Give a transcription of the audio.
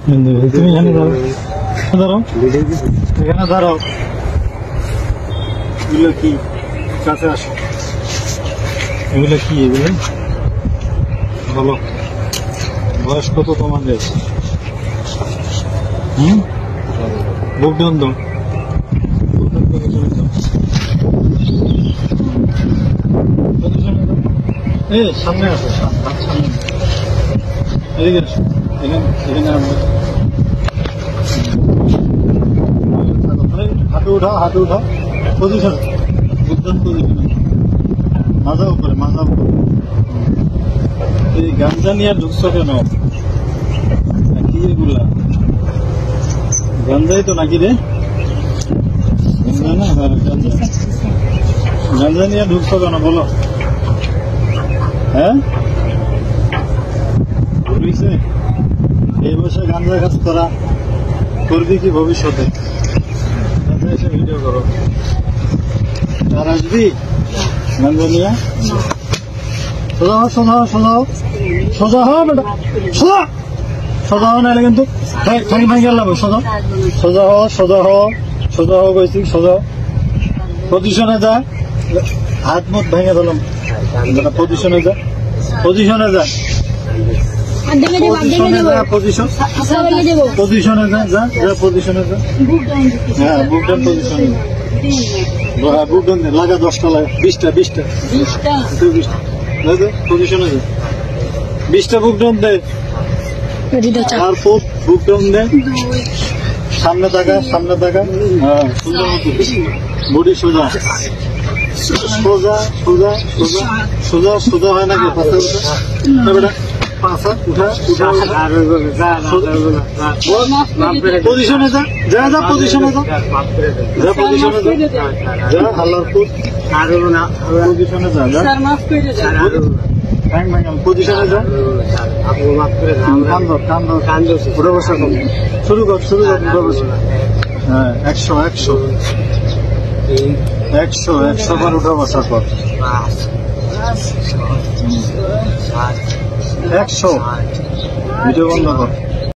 তুমি এখানে দাঁড়াও, এখানে দাঁড়াও। এগুলো কি? কাছে আসো। এগুলো কি? এগুলো বলো, বয়স কত তোমাদের? বুক ডাউন দাও। এই সামনে আসো, সামনে এদিকে আসো। এখানে হাঁটু উঠাও, হাঁটু উঠাও। পজিশন, বুদ্ধন পজিশন। মাজা উপরে, মাজা উপরে। এই গামছা নিয়ে ঢুকছো কেন? কি এগুলা? গাঞ্জাই তো নাকি রে? গাঞ্জা না? হ্যাঁ গাঞ্জা। গাঞ্জা নিয়ে ঢুকছো কেন বলো? হ্যাঁ, বুঝছে এই বছর গাঞ্জা কাজ করা করবি কি ভবিষ্যতে? গাঞ্জা এসে ভিডিও করো। আর আসবি গাঞ্জা নিয়ে? সোজা হও, সোজা হও, সোজা হও, সোজা হও বেটা, সোজা সোজা হও, নাহলে কিন্তু ঠ্যাং ভেঙে গেলাম। সোজা সোজা হও, সোজা হও, সোজা হও কইছি, সোজা পজিশনে যা। হাত মুখ ভেঙে দিলাম। পজিশনে যা, পজিশনে যা, পজিশনে যা, পজিশনে যা, যা যা পজিশনে যা। হ্যাঁ বুক ডাউন পজিশনে যা। বুক ডাউন লাগা 10টা লাগা, 20টা পজিশনে যা। 20টা বুক ডাউন দে। আর বুক ডাউন দে। সামনে তাকা, সামনে তাকা। হ্যাঁ সুন্দর মতো বডি সোজা, সোজা সোজা সোজা সোজা সোজা হয় নাকি? পাশা উঠা বেটা, পাশা উঠা উঠা। পজিশনে যা, যা যা পজিশনে যা, যা পজিশনে যা, যা হাল্লার পুত পজিশনে যা, যা পজিশনে যা। কান্দ উঠে বসা কর, শুরু কর, শুরু কর, উঠে বসা। হ্যাঁ 100 100 100 100 বার উঠে বসা কর। 100 ভিডিও বন্ধ কর।